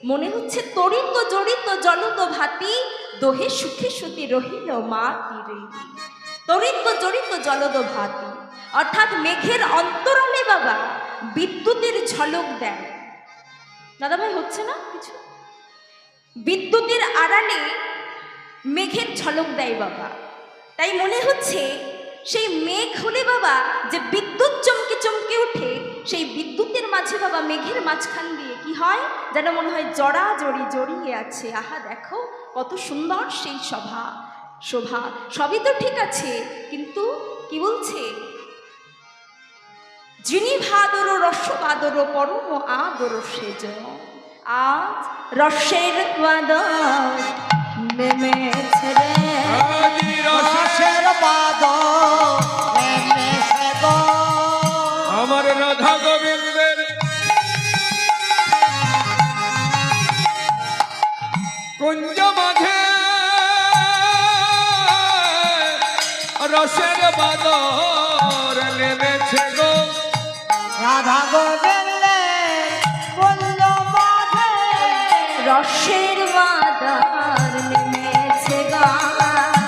মনে হচ্ছে তরিত জড়িত জলদ ভাতি, দোহে সুখে সুতি রহিল মা তীরে। তরিত জড়িত জলদ ভাতি অর্থাৎ মেঘের অন্তরালে বাবা বিদ্যুতের ঝলক দেয়। দাদা ভাই হচ্ছে না কিছু? বিদ্যুতের আড়ালে মেঘের ঝলক দেয় বাবা। তাই মনে হচ্ছে সেই মেঘ হলে বাবা যে বিদ্যুৎ চমকে চমকে ওঠে, সেই বিদ্যুতের মাঝে বাবা মেঘের মাঝখান দিয়ে কি হয় যেন মনে হয় জড়া জড়ি জড়িয়ে আছে। আহা দেখো কত সুন্দর সেই শোভা। সবই তো ঠিক আছে, কিন্তু কি বলছে, যিনি ভাদর রস বাদর পরম আদর সেজ, আজ রসের বাদর নেমেছে রে, রসের বাদর নেমেছে গো আমার রাধা গোবিন্দের কুঞ্জ মাঝে রসের বাদর নেমেছে গো। রাধা গোবিন্দের কুঞ্জ মাঝে রসের বাদর নেমেছে গো।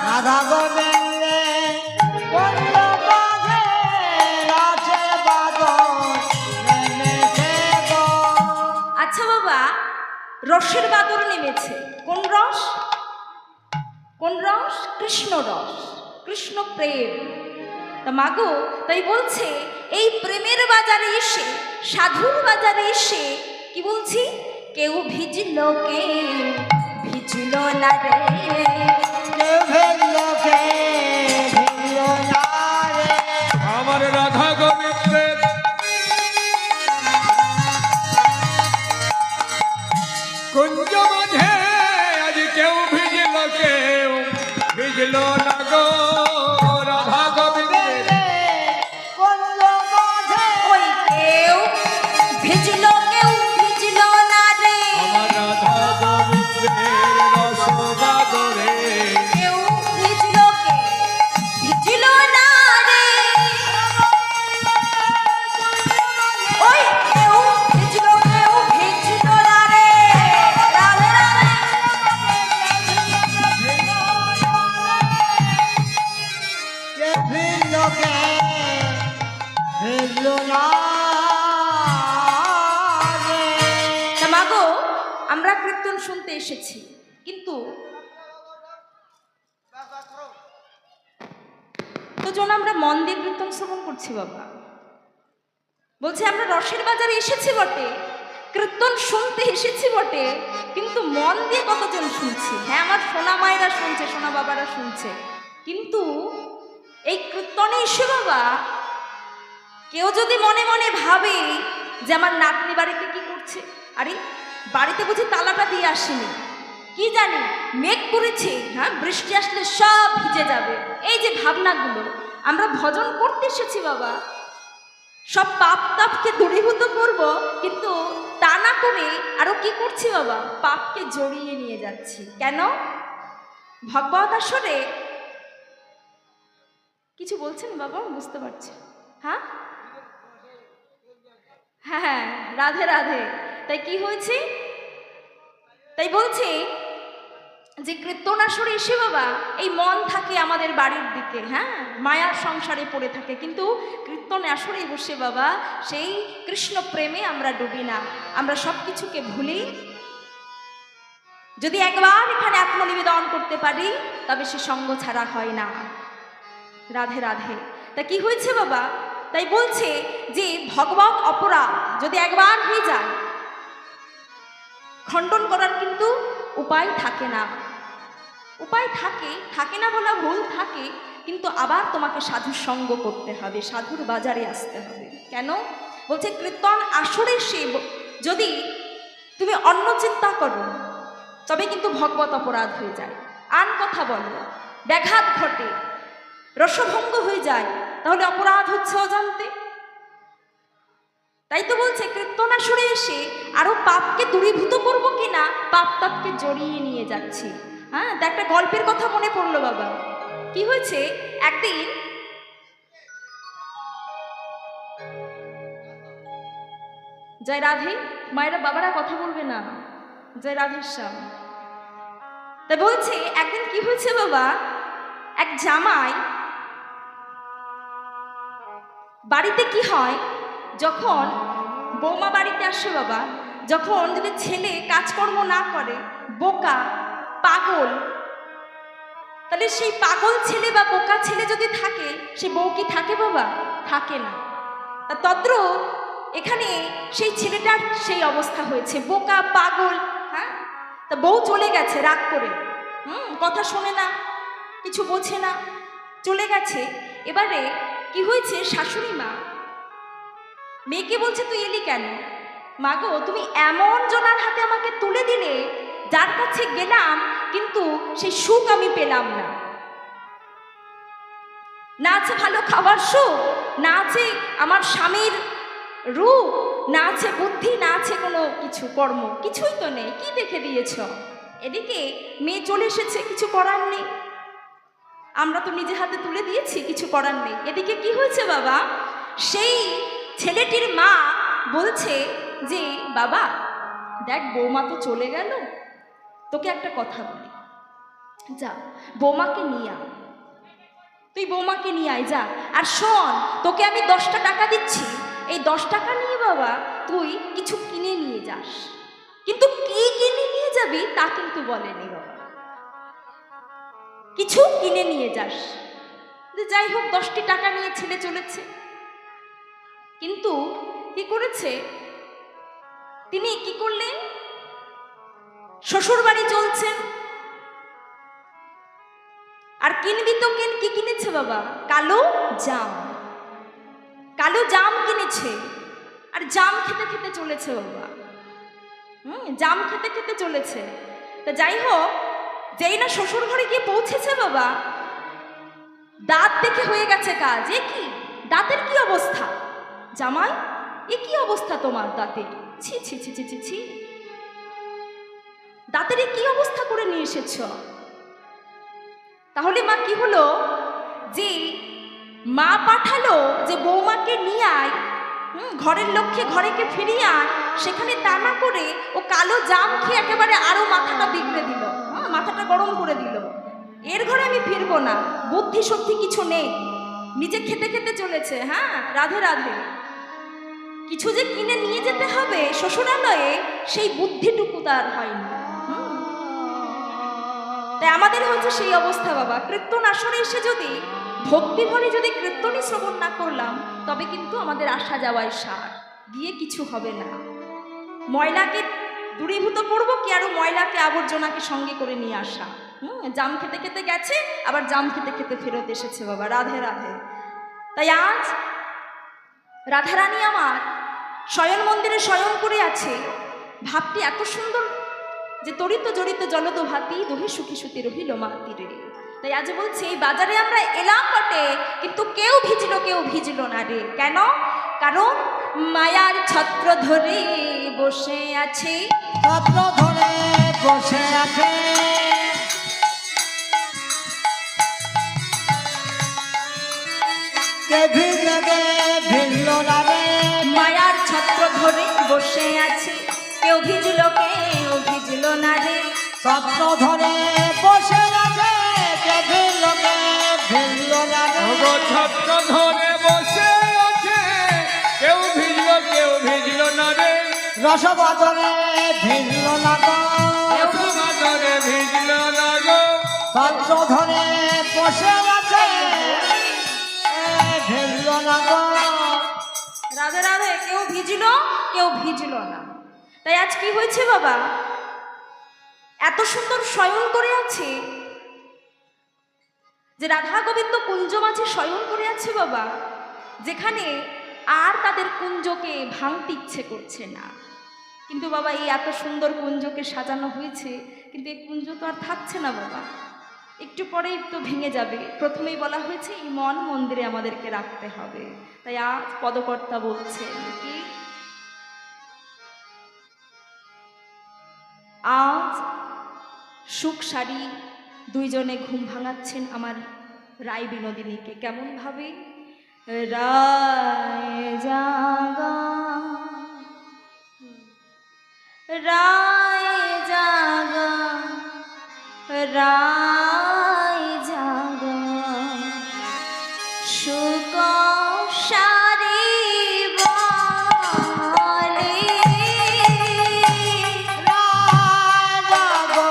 রাধা গোবিন্দের কুঞ্জ মাঝে রসের বাদর নেমেছে গো। আচ্ছা বাবা, রসের বাদর নেমেছে, কোন রস? কোন রস? কৃষ্ণ রস, কৃষ্ণ প্রেম। তা মাগো তাই বলছে এই প্রেমের বাজারে এসে, সাধুর বাজারে এসে কি বলছি, কেউ ভিজল কে ভিজল না রে, কেউ ভিজল কে ভিজল না রে। আমার রাধা গোবিন্দের কুঞ্জ মাঝে আজ কেউ ভিজল না গো। রাধা গোবিন্দের কুঞ্জ মাঝে ওই কেউ ভিজল কেউ ভিজল না রে, আমার রাধা গোবিন্দের রস বাদরে কেউ ভিজল কে ভিজল না রে, ওই কেউ ভিজল কেউ ভিজল না রে। রাধে রাধে। কে ভিজল কে ভিজল না রে। তা মাগো আমরা কীর্তন শুনতে এসেছি, কিন্তু তো জন আমরা মন দিয়ে কীর্তন শ্রবণ করছি বাবা। বলছে আমরা রসের বাজারে এসেছি বটে, কীর্তন শুনতে এসেছি বটে, কিন্তু মন দিয়ে কতজন শুনছি? হ্যাঁ আমার সোনা মায়েরা শুনছে, সোনা বাবারা শুনছে, কিন্তু এই কীর্তনে এসে বাবা কেউ যদি মনে মনে ভাবে যে আমার নাতনি বাড়িতে কি করছে, আরে বাড়িতে বুঝি তালাটা দিয়ে আসেনি, কি জানি মেঘ করেছে, হ্যাঁ বৃষ্টি আসলে সব ভিজে যাবে, এই যে ভাবনাগুলো। আমরা ভজন করতে এসেছি বাবা, সব পাপ তাপকে দূরীভূত করব, কিন্তু তা না করে আরো কি করছি বাবা, পাপকে জড়িয়ে নিয়ে যাচ্ছি। কেন? ভগবত আসরে কিছু বলছেন বাবা, বুঝতে পারছি। হ্যাঁ হ্যাঁ রাধে রাধে। তাই কি হয়েছে? তাই বলছি যে কীর্তন আসরে এসে বাবা এই মন থাকে আমাদের বাড়ির দিকে, হ্যাঁ মায়ার সংসারে পড়ে থাকে, কিন্তু কীর্তন আসরে বসে বাবা সেই কৃষ্ণ প্রেমে আমরা ডুবি না, আমরা সব কিছুকে ভুলি। যদি একবার এখানে আত্মনিবেদন করতে পারি তবে সে সঙ্গ ছাড়া হয় না। রাধে রাধে। তা কি হয়েছে বাবা? তাই বলছে যে ভগবত অপরাধ যদি একবার হয়ে যায়, খণ্ডন করার কিন্তু উপায় থাকে না। উপায় থাকে না বলা ভুল, থাকে, কিন্তু আবার তোমাকে সাধুর সঙ্গ করতে হবে, সাধুর বাজারে আসতে হবে। কেন? বলছে কীর্তন আসরে সে যদি তুমি অন্য চিন্তা করো তবে কিন্তু ভগবত অপরাধ হয়ে যায়, আন কথা বলো, ব্যাঘাত ঘটে, রসভঙ্গ হয়ে যায়, তাহলে অপরাধ হচ্ছে অজান্তে। তাই তো বলছে কীর্তন আসরে এসে আরো পাপকে দূরীভূত করবো কিনা, পাপ তাপকে জড়িয়ে নিয়ে যাচ্ছি। হ্যাঁ, তা একটা গল্পের কথা মনে পড়লো বাবা। কি হয়েছে, একদিন জয় রাধে, মায়েরা বাবারা কথা বলবে না, জয় রাধেশ্যাম। তা বলছে একদিন কি হয়েছে বাবা, এক জামাই বাড়িতে কি হয়, যখন বৌমা বাড়িতে আসে বাবা, যখন যদি ছেলে কাজকর্ম না করে, বোকা পাগল, তাহলে সেই পাগল ছেলে বা বোকা ছেলে যদি থাকে, সে বউ কি থাকে বাবা? থাকে না। তা তদ্রূপ এখানে সেই ছেলেটার সেই অবস্থা হয়েছে, বোকা পাগল। হ্যাঁ, তা বউ চলে গেছে রাগ করে, কথা শোনে না, কিছু বোঝে না, চলে গেছে। এবারে কি হয়েছে, শাশুড়ি মা মেয়েকে বলছে তুই এলি কেন? মা গো, তুমি এমন জনার হাতে আমাকে তুলে দিলে, যার কাছে গেলাম কিন্তু সেই সুখ আমি পেলাম না। না আছে ভালো খাবার সুখ, না আছে আমার স্বামীর রূপ, না আছে বুদ্ধি, না আছে কোনো কিছু কর্ম, কিছুই তো নেই, কি দেখে দিয়েছ? এদিকে মেয়ে চলে এসেছে, কিছু করার নেই, আমরা তো নিজে হাতে তুলে দিয়েছি, কিছু করার নেই। এদিকে কি হয়েছে বাবা, সেই ছেলেটির মা বলছে যে বাবা দেখ, বৌমা তো চলে গেল, তোকে একটা কথা বলি, যা বৌমাকে নিয়ে আয়, তুই বৌমাকে নিয়ে আয় যা। আর শোন, তোকে আমি 10টা টাকা দিচ্ছি, এই 10 টাকা নিয়ে বাবা তুই কিছু কিনে নিয়ে যাস। কিন্তু কি কিনে নিয়ে যাবি তা কিন্তু বলেনি বাবা, কিছু কিনে নিয়ে যাস। যাই হোক, 10টি টাকা নিয়ে ছেলে চলেছে, কিন্তু কি করেছে, তিনি কি করলেন, শ্বশুর বাড়ি চলছেন, আর কিনবি তো কেন, কি কিনেছে বাবা, কালো জাম, কালো জাম কিনেছে, আর জাম খেতে খেতে চলেছে বাবা, জাম খেতে খেতে চলেছে। তা যাই হোক, যেই না শ্বশুর ঘরে গিয়ে পৌঁছেছে বাবা, দাঁত দেখে হয়ে গেছে কাজ। এ কি দাঁতের কি অবস্থা জামাই, এ কি অবস্থা তোমার দাঁতের, ছি ছি ছি ছি ছি ছি, দাঁতের কি অবস্থা করে নিয়ে এসেছ? তাহলে মা কি হলো, যে মা পাঠালো যে বৌমাকে নিয়ে আয়, ঘরের লক্ষ্যে ঘরেকে ফিরিয়ে আন, সেখানে তা না করে ও কালো জাম খেয়ে একেবারে আরো মাথাটা বিগড়ে দিল, মাথাটা গরম করে দিল। এর ঘরে আমি ফিরবো না, বুদ্ধি সত্যি কিছু নেই, নিজে খেতে খেতে চলেছে। হ্যাঁ, রাধে রাধে। কিছু যে কিনে নিয়ে যেতে হবে শ্বশুরালয়ে, সেই বুদ্ধিটুকু তার হয়নি। তাই আমাদের হচ্ছে সেই অবস্থা বাবা, কীর্তন আসরে এসে যদি ভক্তি ভরে যদি কীর্তনই শ্রবণ না করলাম, তবে কিন্তু আমাদের আসা যাওয়াই সার, দিয়ে কিছু হবে না। ময়লাকে দূরীভূত করবো কি, আরো ময়লাকে আবর্জনাকে সঙ্গে করে নিয়ে আসা। জাম খেতে খেতে গেছে, আবার জাম খেতে খেতে ফেরত এসেছে বাবা, রাধে রাধে। তাই আজ রাধারানী আমার শয়ন মন্দিরে শয়ন করে আছে, ভাবটি এত সুন্দর যে তরিত জড়িত জলদ ভাতি দহি সুখী সুতি রহিল মাতিরে। তাই আজ বলছি, এই বাজারে আমরা এলাম বটে, কিন্তু কেউ ভিজলো কেউ ভিজলো না রে। কেন? কারণ মায়ার ছত্র ধরে বসে আছে, ছত্র ধরে বসে আছে, কে ভিড়লে কে ভিড়ল না রে, মায়ার ছত্র ধরে বসে আছে, কেউ ভিজলো কেউ ভিজলো না রে। ছত্র ধরে বসে আছে, কে ভিড়ল কে ভিড়ল না রে, ওগো ছত্র ধরে বসে আছে, কেউ ভিজলো কেউ ভিজলো না রে, রসবাদরে ভিড়ল না গো, রসবাদরে ভিজলো না গো, ছত্র ধরে বসে আছে, ভিড়ল না গো। রাধে রাধে। কেউ ভিজলো কেউ ভিজলো না। তাই আজ কি হয়েছে বাবা, এত সুন্দর শয়ন করে আছে, যে রাধা গোবিন্দ কুঞ্জ মাঝে শয়ন করে আছে বাবা, যেখানে আর তাদের কুঞ্জকে ভাঙতে ইচ্ছে করছে না। কিন্তু বাবা, এই এত সুন্দর কুঞ্জকে সাজানো হয়েছে, কিন্তু এই কুঞ্জ তো আর থাকছে না বাবা, একটু পরেই তো ভেঙে যাবে। প্রথমেই বলা হয়েছে এই মন মন্দিরে আমাদেরকে রাখতে হবে। তাই আজ পদকর্তা বলছেন কি, আজ সুখ শাড়ি দুইজনে ঘুম ভাঙাচ্ছেন আমার রায় বিনোদিনীকে। কেমন ভাবে, রায় জাগা রায় রায় জাগো সুক সারি বলে রাজাগো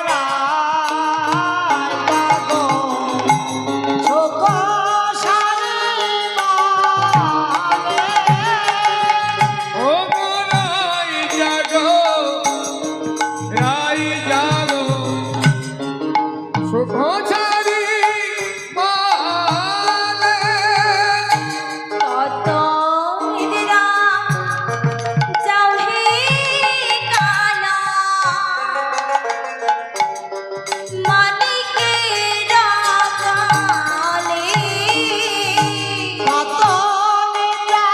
রাজাগো শোক সারিবারে ও গো রাই জাগো সুখ ছাড়ি বলে কত ইন্দিরা যাও হে কালা মানিকের কালে কত নিদ্রা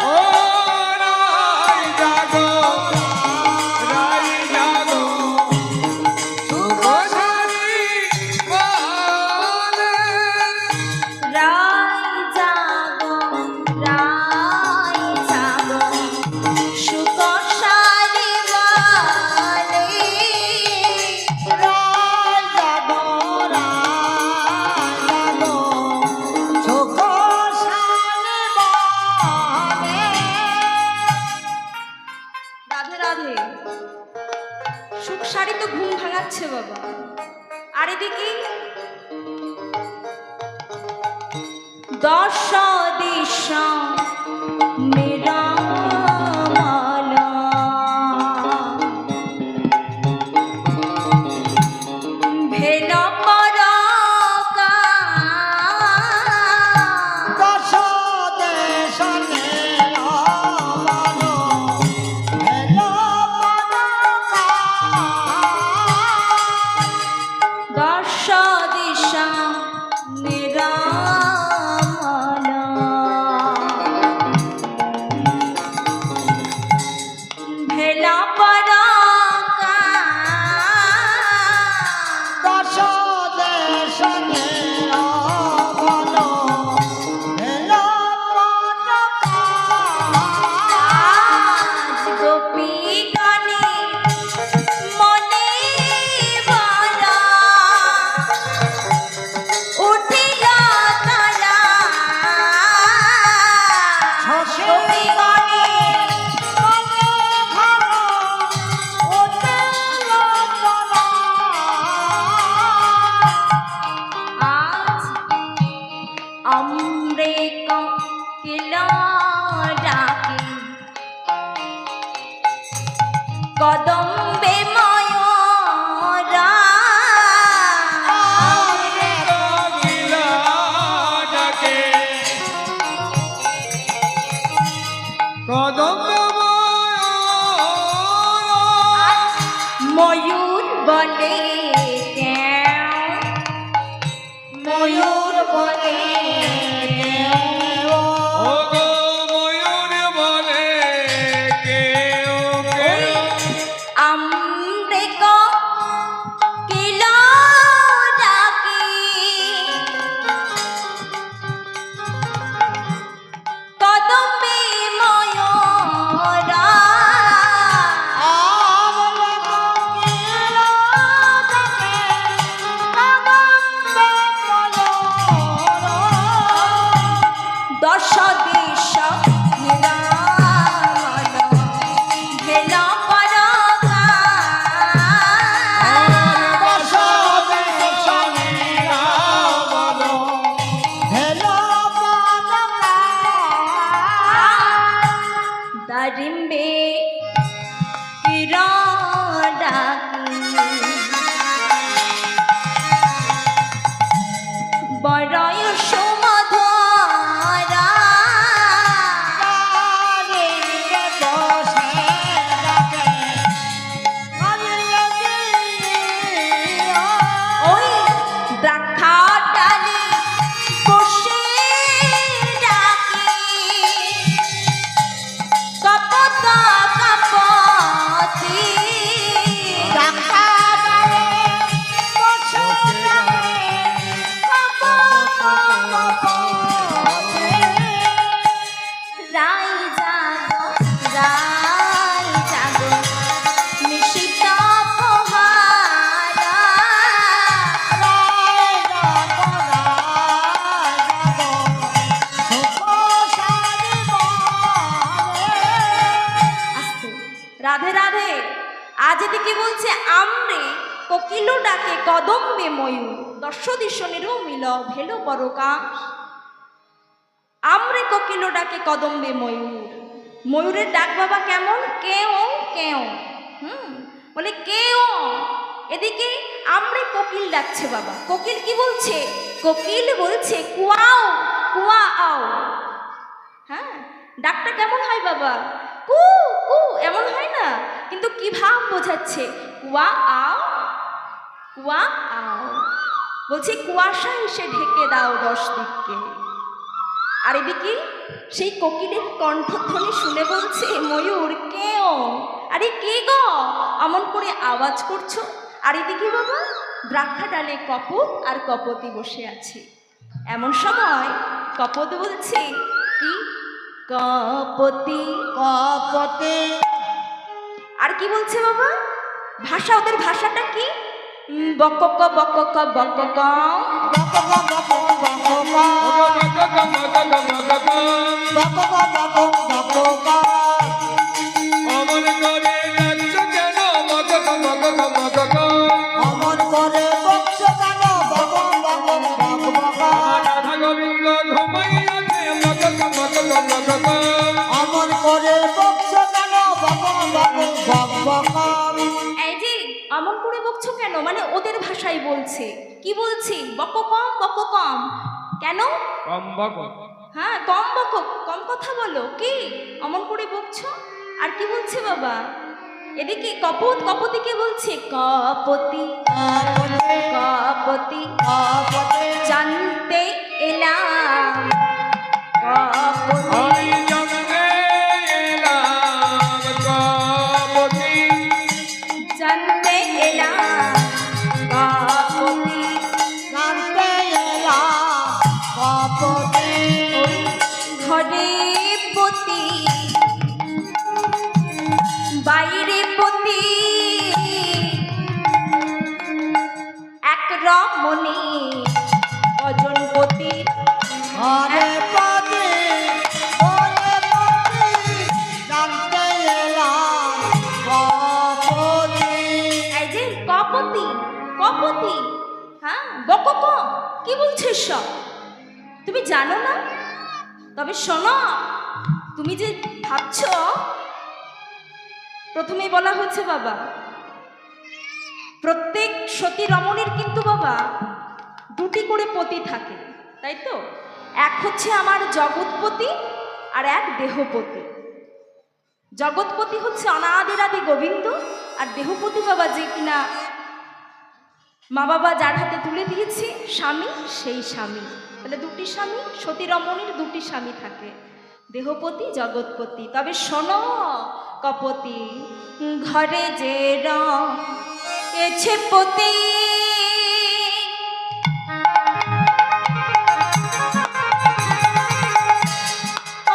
ও রাই জাগো সুখ ছাড়ি বলে রায় জাগো সুখ সারি বলে রাধে রাধে সুখ সারি তো ঘুম ভাঙাচ্ছে বাবা আর এদিকে দশ দিশা মেরা মালা ভেলা পরাকা দশ দিশা মেরা ভেলা পরাকা আজ গোপী গানে মনে বালা উঠিলা তারা গোপী গানে আজ আমরে কিলা ডাকে কদম্বে ময়রা কোকিলা ডাকে কদম ময়ূর বলে কেউ ডাকে কদম্বে ময়ূর, দর্শ দিশনেরও মিল ভেল পরকাশ। আমরে কোকিল ডাকে কদম্বে ময়ূর, ময়ূরের ডাক বাবা কেমন? কেও কেও। বলে কেও। এদিকে আমরে কোকিল ডাকছে বাবা। কোকিল কি বলছে? কোকিল বলছে কুয়াও কুয়া আও। হ্যাঁ, ডাকটা কেমন হয় বাবা? কু কু এমন হয় না, কিন্তু কি ভাব বোঝাচ্ছে? কুয়া আও কুয়া আও। বলছে কুয়াশা এসে ঢেকে দাও 10 দিককে। আর এদিকে সেই কোকিলের কণ্ঠধ্বনি শুনে বলছে ময়ূর কেও। আরে কে গো অমন করে আওয়াজ করছো? আর এদিকে বাবা দ্রাক্ষা ডালে কপত আর কপতি বসে আছে। এমন সময় কপত বলছে কি? কপতি কপতি। আর কি বলছে বাবা? ভাষা, ওদের ভাষাটা কি? বকক বকক বকক। অমন করে যাচ্ছ কেন মগক মগক মগক? অমন করে বক্ষ কেন বক বক বক বক? রাধা গোবিন্দ ঘুমাইয়াছে মগক মগক মগক। অমন করে বক্ষ কেন বক বক বক বক? এই যে অমন করে বকছো কেন, মানে ওদের ভাষায় বলছে। কি বলছি? বক কম বক কম। কেন? কম বক। হ্যাঁ, কম বকো, কম কথা বলো। কি অমন করে বকছো? আর কি বলছে বাবা? এদিকে কপত কপতিকে বলছে কপতি কপতি জানতে এলাম কপতি। আমি জানতে এলাম কপতি। জানতে এলাম কপতি। জানতে এলাম কপতি। ওই ঘরে পতি বাইরে পতি এক রমণী অজনপতি। ঘরে পতি ঘরে পতি জানতে এলাম কপতি। এই যে কপতি কপতি, হ্যাঁ বক কি বলছো সব? তুমি জানো না? তবে শোনো, তুমি যে ভাবছো, প্রথমেই বলা হচ্ছে বাবা প্রত্যেক সতী রমণীর কিন্তু বাবা 2টি করে পতি থাকে, তাই তো? এক হচ্ছে আমার জগৎপতি আর এক দেহপতি। জগৎপতি হচ্ছে অনাদিরাদি গোবিন্দ, আর দেহপতি বাবা যে কিনা মা বাবা যার হাতে তুলে দিয়েছে স্বামী, সেই স্বামী। তাহলে 2টি স্বামী, সতী রমণীর 2টি স্বামী থাকে, দেহপতি জগৎপতি। তবে শোনো কপতি, ঘরে যে রয়েছে পতি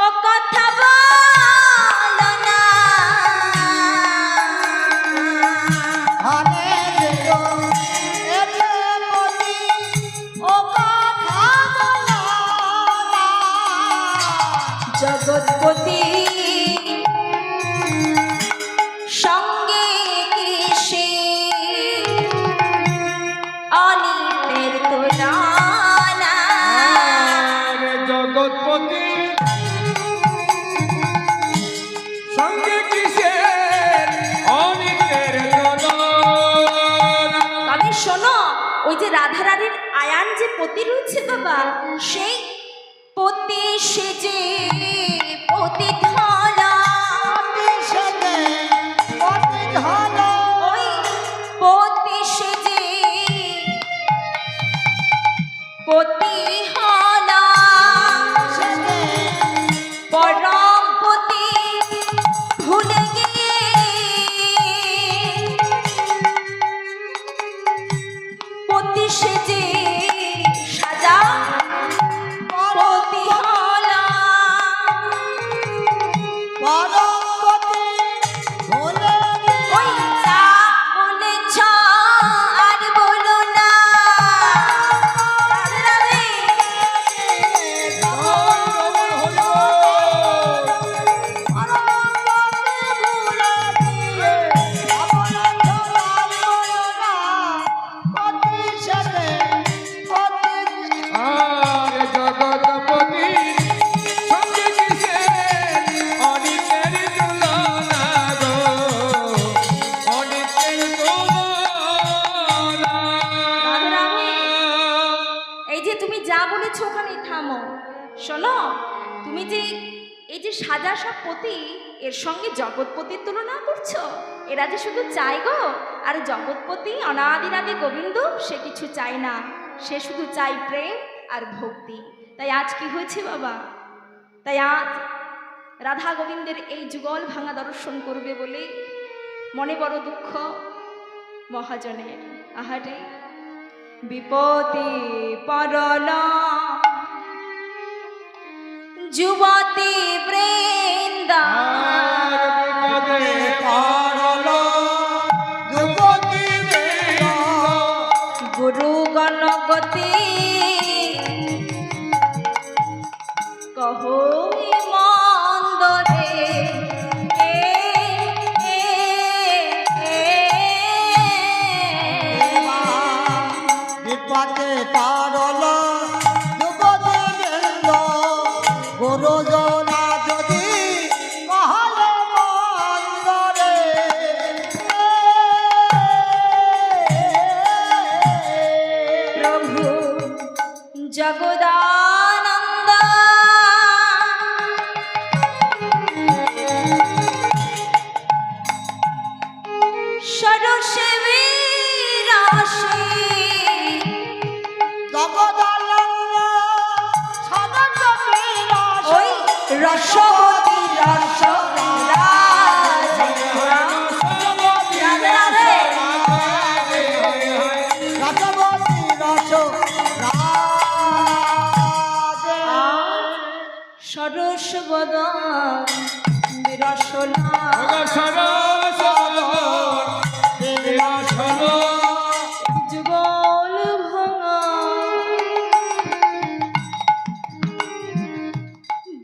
ও কথা বলো না। ঘরে যেও এলে পতি ও কথা বলো না। জগৎপতি সঙ্গে কিসে অনিতের তুলনা। আরে জগৎপতি সঙ্গে কিসের অনিতের তুলনা। তবে শোনো, ওই যে রাধারানীর আয়ান যে পতি রয়েছে বাবা, সেই পতি সেজে পতি ধলা। পতি সেজে পতি ধলা। ওই পতি সেজে পতি হলা সেজে পরম পতি ভুলে গিয়ে পতি সেজে সাজা পতি হলা। পরম পতি ভুলে ওই যা বলেছ আর বলো না। রাধে রাধে। যা বলেছো ওখানেই থামো। শোনো, তুমি যে এই যে সাজা সব পতি, এর সঙ্গে জগৎপতির তুলনা করছো। এরা যে শুধু চাই গো, আর জগৎপতি অনাদিনাদি গোবিন্দ সে কিছু চায় না, সে শুধু চাই প্রেম আর ভক্তি। তাই আজ কি হয়েছে বাবা? তাই আজ রাধা গোবিন্দের এই যুগল ভাঙা দর্শন করবে বলে মনে বড় দুঃখ মহাজনের। আহারে বিপদে পড়লা যুবতী বৃন্দা, বিপদে পড়ল যুবতী বৃন্দ, গুরু গণপতি কহো মন্দরে বিপদে পড়ল যুবতী বৃন্দ, গুরুজনা যদি কহলে মন্দরে। প্রভু জগদানন্দ সরসে বিরাসে জগদানন্দ সদস্য ওই রসবতী রস রাধে রাধে রসবতী রস রাধে। সরস বদন বিরসনা যুগল ভাঙা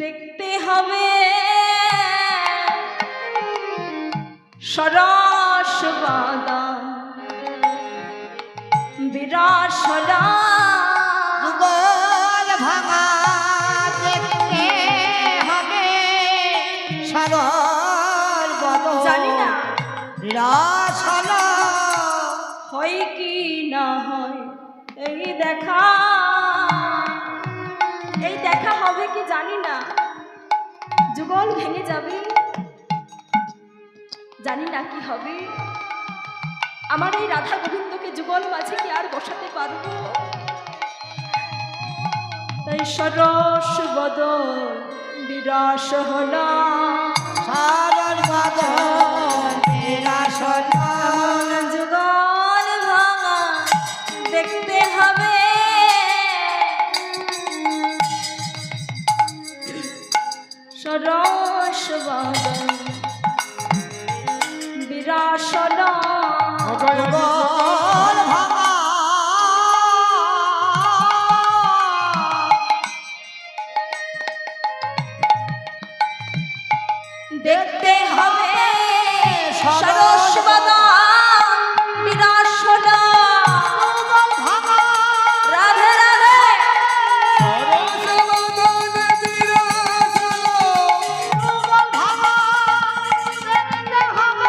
দেখতে হবে সরস বদন বিরসনা যুগল ভাঙা দেখতে হবে সাগর বদন। জানি না বিরাসনা হয় কি না হয় এই দেখা, এই দেখা হবে কি জানি না, যুগল ভেঙে যাবে জানি না কি হবে। আমার এই রাধা গোবিন্দকে যুগল মাঝে কি আর বসাতে পারবো? তাই সরস বদন বিরাস হলা সাগর বদন বিরাসনা। যুগল ভাঙা দেখতে হবে সরস বদন বিরাসনা যুগল ভাঙা দেখতে হবে সরস বদন বিরাসনা। যুগল ভাঙা রাধে রাধে যুগল ভাঙা দেখতে হবে।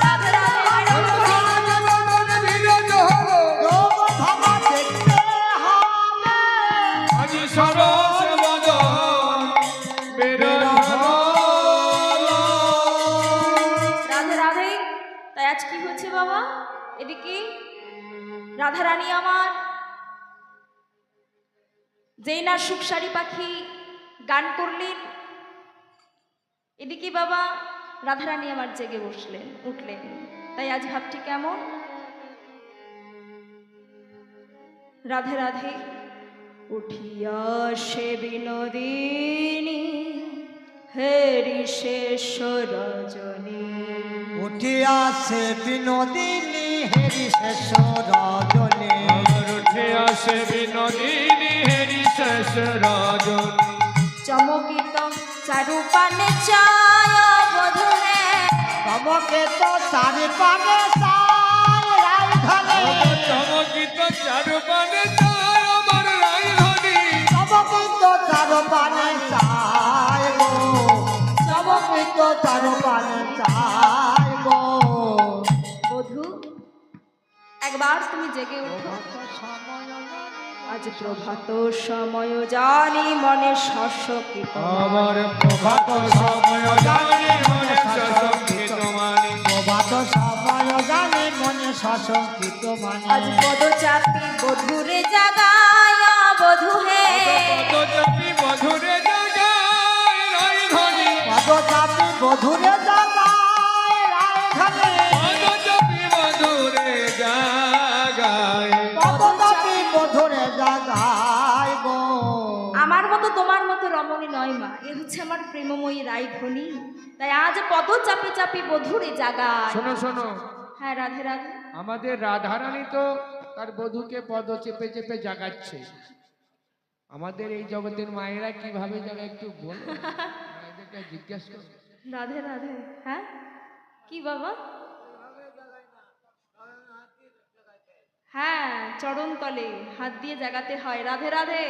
রাধে রাধে যুগল ভাঙা দেখতে হবে। রাধে রাধে। তাই আজ কি হচ্ছে বাবা? এদিকে রাধা রানী আমার যেই না সুখসারি পাখি গান করলেন, এদিকে বাবা রাধা রানী আমার জেগে উঠলেন। তাই আজ ভাবটি কেমন? রাধে রাধে। উঠিয়া সে বিনোদিনী হেরি শেষ রজনী, উঠিয়াছে বিনোদিনী হেরি শেষ রজনী। চমকিত চারুপানে চায় বধূরে, তমকে তো চারি পানে চাই রাইধনে। চমকিত চারুপানে চায় আমার রাইধনী। তমকে তো চারু পানে চাই গো, তমকে তো চারু পানে চাই গো। বধূ একবার একবার তুমি জেগে ওঠো। সময় আজ প্রভাত সময় জানি মনে শশকিত আমার প্রভাত সময় জানি মনে সশঙ্কিত মানি প্রভাত সময় জানি মনে সশঙ্কিত মানে আজ পদচাপি বধুরে জাগায়া বধু হে পদচাপী মধুরে জাগায় রাজধানী পদচাপী বধুরে জাগায় রাজধানী পদচাপী মধুরে জাগায় পদচাপী বধুরে জাগায় গো আমার মতো তোমার মতো রমণী নয় মা, এ হচ্ছে আমার প্রেমময়ী রাইধনী। তাই আজ পদ চাপি চাপি বধুরে জাগায়। শোনো শোনো, হ্যাঁ রাধে রাধে। আমাদের রাধারানী তো তার বধূকে পদ চেপে চেপে জাগাচ্ছে। আমাদের এই জগতের মায়েরা কিভাবে জাগায় একটু বলো, মায়েদেরকে জিজ্ঞাসা করো। রাধে রাধে। হ্যাঁ কি বাবা? হ্যাঁ চরণ তলে হাত দিয়ে জাগাতে হয়। রাধে রাধে।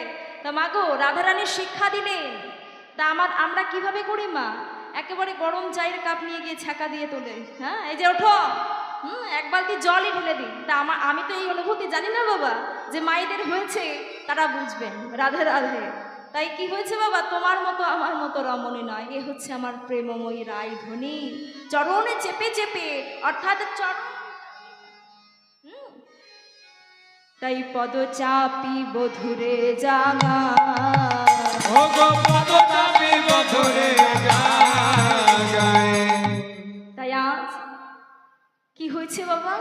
তা মা গো, রাধারানীর শিক্ষা দিলেন, তা আমরা কিভাবে করি মা? একেবারে গরম চায়ের কাপ নিয়ে গিয়ে ছ্যাঁকা দিয়ে তোলে। হ্যাঁ এই যে ওঠো, এক বালতি জলই ঢেলে দিই। তা আমি তো এই অনুভূতি জানি না বাবা, যে মায়েদের হয়েছে তারা বুঝবেন। রাধে রাধে। তাই কি হয়েছে বাবা, তোমার মতো আমার মতো রমণী নয়, এ হচ্ছে আমার প্রেমময়ী রাইধনী। চরণে চেপে চেপে, অর্থাৎ চরণ, তাই পদচাপি বধুরে জাগা। ও গো পদচাপী মধুরে জাগায়। তাই আজ কি হয়েছে বাবা?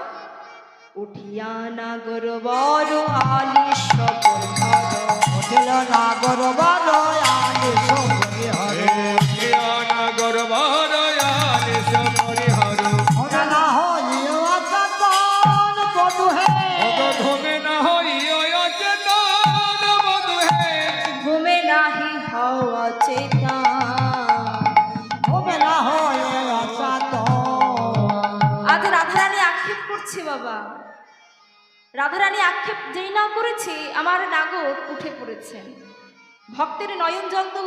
উঠিয়া নাগর বড় আলিশ সকল ঘর। উঠিল নাগর বড় আলিশ হরি হরে নাগর বড়য়ালে সমরি হর ওরে না হইও অচেতন বধূ হে ঘুমে না হইও অচেতন বধূ হে ঘুমে নাহি হওয়া চেতা। হবে না হয়ে অচেতন আজ রাধারানী আক্ষেপ করছে বাবা। রাধারানী আক্ষেপ যেই না করেছে, আমার নাগর উঠে পড়েছেন। ভক্তের নয়ন জল তো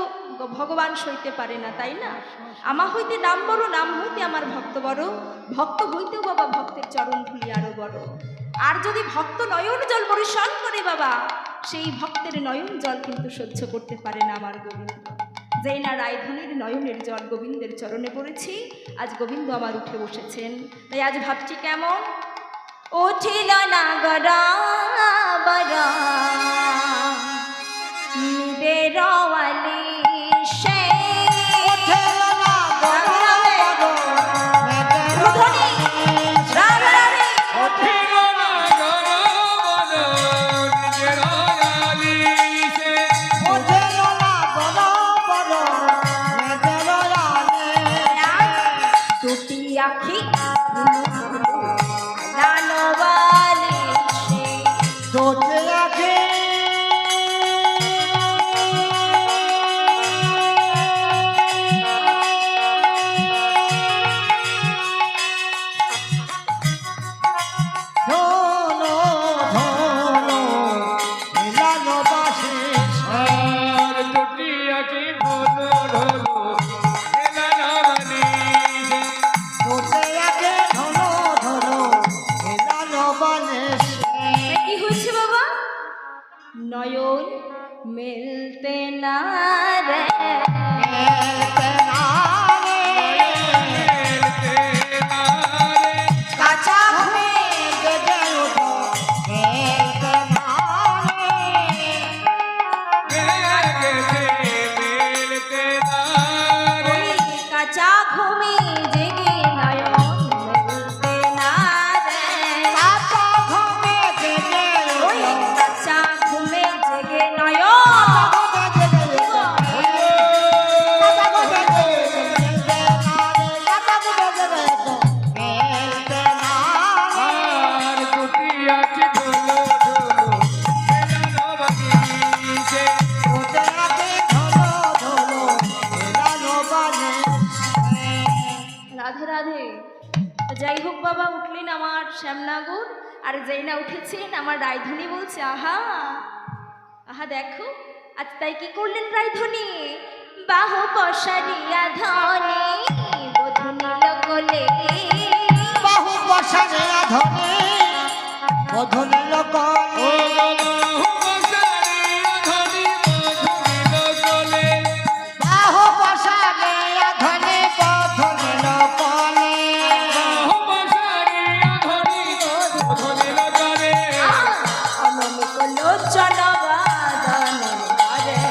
ভগবান সইতে পারে না, তাই না? আমা হইতে নাম বড়, নাম হইতে আমার ভক্ত বড়। ভক্ত হইতেও বাবা ভক্তের চরণ ধুলি আরো বড়। আর যদি ভক্ত নয়ন জল পরিশন করে বাবা, সেই ভক্তের নয়ন জল কিন্তু সহ্য করতে পারে না আমার গোবিন্দ। যেই না রায়ধনীর নয়নের জল গোবিন্দের চরণে পড়েছি, আজ গোবিন্দ আমার উঠে বসেছেন। তাই আজ ভাবছি কেমন, উঠিল নাগরা বরা নিবের আলিশে। উঠিল নাগর বড় রাধে রাধে। উঠিল নাগর বড় নিজের আলিশে উঠিল নাগর বড় মেঘের আলে দুটি আখি দানবালিশে। দুটি আখি ধনো ধনো মিলানো বাসে আর দুটি আঁকি ঢোলো ঢোলো এলানা বালিশে দুটি আখি ধনো ধনো মিলানো বাসে কি হয়েছে বাবা? নয়ন মেলতে না রে। কাঁচা ঘুমে ওই কাঁচা ঘুমে জেগে নয়ন মেলতে না রে। ওই কাঁচা ঘুমে জেগে নয়ন। রাধে রাধে। যাই হোক বাবা, উঠলেন আমার শ্যামনাগর, আর যেই না উঠেছেন আমার রায়ধনী বলছে আহা আহা দেখো। আজ তাই কি করলেন রায়ধনী? বাহু পশারিয়া ধনে বধূ নীল কোলে। বাহু বসারে ধনে বধুনিল কলে বাহু বসালে ধনে বধুনিল কলে অনমিক লোচন বাদন করে।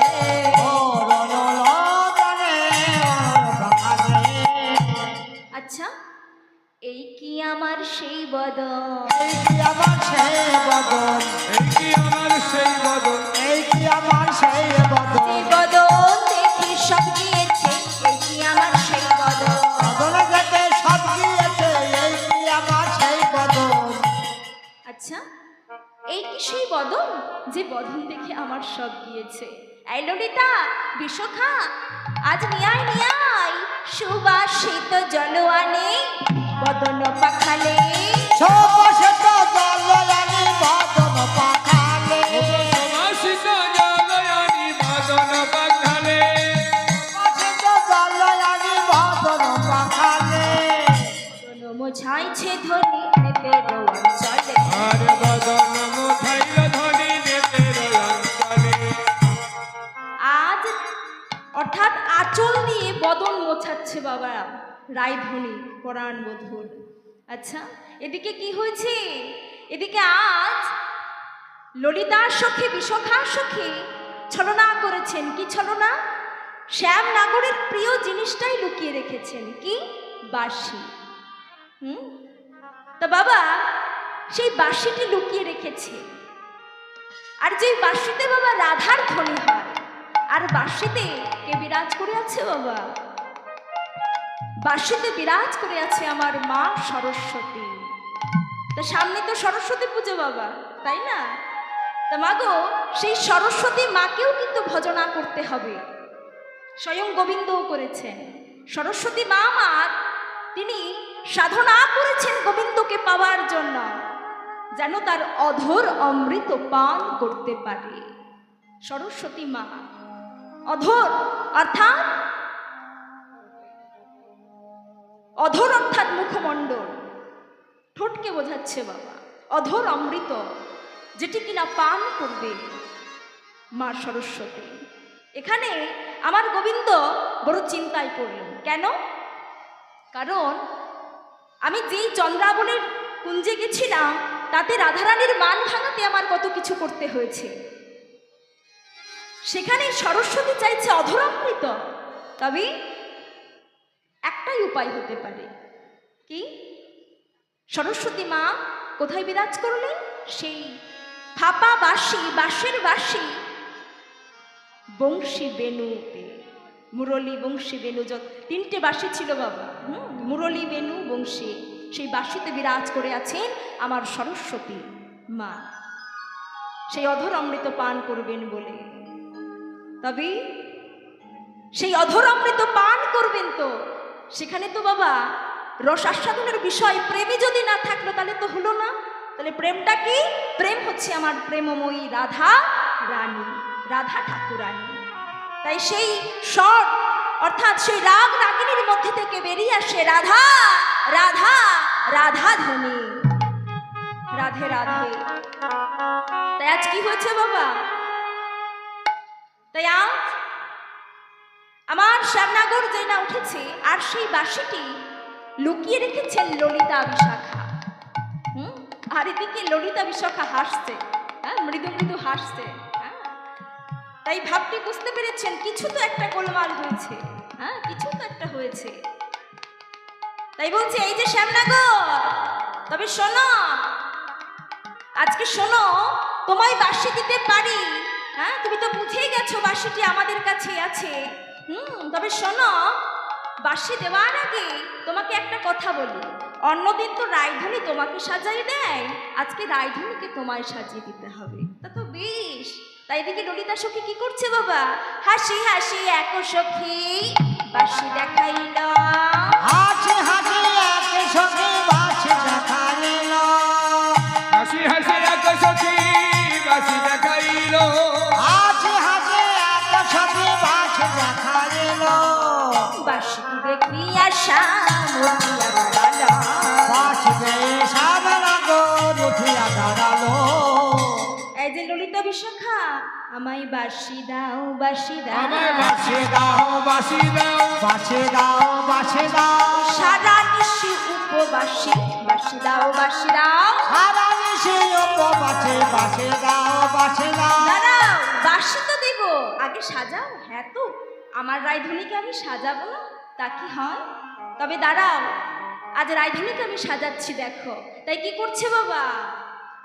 আচ্ছা, এই কি আমার সেই বদন, আমার সেই বদন এই কি আমার সেই যে বদন বদন দেখি সব গিয়েছে, এই কি আমার সেই বদন। বদন যেতে সব গিয়েছে এই কি আমার সেই বদন আচ্ছা, এই কি সেই বদন যে বদন দেখে আমার সব গিয়েছে। এই ললিতা, বিশখা, আজ নিয়াই নিয়াই সুবাসিত জলওয়ানে বদন পাখালে। সবসে তো জলয়ানি বদন পাখালে সবসে তো জলয়ানি বদন পাখালে বদন মোছাইছে ধনি নেতের অঞ্চলে। আজ অর্থাৎ আঁচল দিয়ে বদন মোছাচ্ছে বাবা রায়ধনী পরাণ বধূর। আচ্ছা, এদিকে কি হয়েছে? এদিকে আজ ললিতার সখী বিশখার সখী ছলনা করেছেন। কি ছলনা? শ্যাম নাগরের প্রিয় জিনিসটাই লুকিয়ে রেখেছেন। কি? বাঁশি। তা বাবা সেই বাঁশিটি লুকিয়ে রেখেছে। আর যে বাঁশিতে বাবা রাধার ধ্বনি হয়, আর বাঁশিতে কে বিরাজ করে আছে বাবা? বাঁশিতে বিরাজ করে আছে আমার মা সরস্বতী। তা সামনে তো সরস্বতী পুজো বাবা, তাই না? তা মাগো, সেই সরস্বতী মাকেও কিন্তু ভজনা করতে হবে। স্বয়ং গোবিন্দও করেছেন। সরস্বতী মা আমার, তিনি সাধনা করেছেন গোবিন্দকে পাওয়ার জন্য, যেন তার অধর অমৃত পান করতে পারে। সরস্বতী মা অধর অর্থাৎ মুখমণ্ডল, ঠোঁটকে বোঝাচ্ছে বাবা। অধর অমৃত যেটি কিনা পান করবে মা সরস্বতী। এখানে আমার গোবিন্দ বড় চিন্তায় পড়লেন। কেন? কারণ আমি যেই চন্দ্রাবলীর কুঞ্জে গেছিলাম, তাতে রাধারানীর মান ভাঙাতে আমার কত কিছু করতে হয়েছে। সেখানে সরস্বতী চাইছে অধরামৃত। তবে একটাই উপায় হতে পারে। কি? সরস্বতী মা কোথায় বিরাজ করলেন? সেই ফাপা বাঁশি, বাঁশের বাঁশি, বংশী বেণুতে। মুরলী, বংশী, বেণু, তিনটে বাঁশি ছিল বাবা। মুরলী, বেণু, বংশী। সেই বাঁশিতে বিরাজ করে আছেন আমার সরস্বতী মা, সেই অধর অমৃত পান করবেন বলে। তবে সেই অধর অমৃত পান করবেন তো সেখানে তো বাবা রস আস্বাদনের বিষয় প্রেমী যদি না থাকলো তাহলে তো হলো না। তাহলে প্রেমটা কি? প্রেম হচ্ছে আমার প্রেমময়ী রাধা রানী, রাধা ঠাকুরানী। তাই সেই স্বর অর্থাৎ সেই রাগ রাগিনীর মধ্যে থেকে বেরিয়ে আসে রাধা রাধা রাধা ধ্বনি, রাধে রাধে। তাই আজ কি হয়েছে বাবা? তাই আজ আমার শ্যামনগর যে না উঠেছে, আর সেই বাঁশিটি লুকিয়ে রেখেছেন ললিতা বিশাখা। আর এদিকে ললিতা বিশাখা হাসছে, মৃদু মৃদু হাসছে। তাই ভাবটি বুঝতে পেরেছেন, কিছু তো একটা গোলমাল হয়েছে, কিছু তো একটা হয়েছে। তাই বলছে এই যে শ্যামনগর, তবে শোনো, আজকে শোনো, তোমায় বাঁশি দিতে পারি। তুমি তো বুঝেই গেছো বাঁশিটি আমাদের কাছে আছে। তবে শোনো, বাঁশি দেওয়ার আগে তোমাকে একটা কথা বলি। অন্যদিন তো রায়ধনী তোমাকে সাজাই দেয়, আজকে রায়ধনীকে তোমায় সাজিয়ে দিতে হবে। তা তো বেশ। তাই এদিকে ললিতা সখী কি করছে বাবা? হাসি হাসি এক সখী বাঁশি দেখাইল, হাসি হাসি এক সখী বাঁশি দেখাইল, হাসি হাসি এক সখী বাঁশি দেখাইল, হাসি হাসি এক সখী বাঁশি দেখাইল। বাঁশি দেখিয়া শ্যাম উঠিয়া দাঁড়ালো, বাঁশি সামনা গো উঠিয়া দাঁড়ালো, বৈশাখা আমায় বাসি দাও বাসি দাও আমায় বাসি দাও বাসি দাও বাসে দাও বাসে দাও সারা নিশি উপবাসী বাসি দাও বাসি দাও সারা নিশে উপবাসে বাসে দাও বাসে দাও দাঁড়াও বাসি তো দেব আগে সাজাও হ্যাঁ তো আমার রায়ধনীকে আমি সাজাবো না তা কি হয় তবে দাঁড়াও আজ রায়ধনীকে আমি সাজাচ্ছি দেখো তাই কি করছে বাবা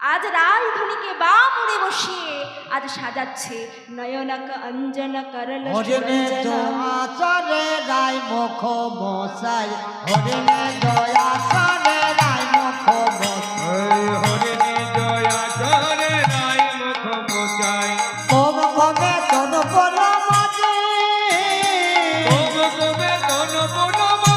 আজ রায়ধনীকে বা মুড়ে বসিয়ে আজ সাজাচ্ছে নয়নক অঞ্জন করল হরিণে দয়া চরে রায় মুখ মশাই হরিণে দয়া চরে রায় মুখ মশাই হরিণী জয়া চরে রাই মুখ মোচাই কম কমে তন বল মাঝে কবে তন বন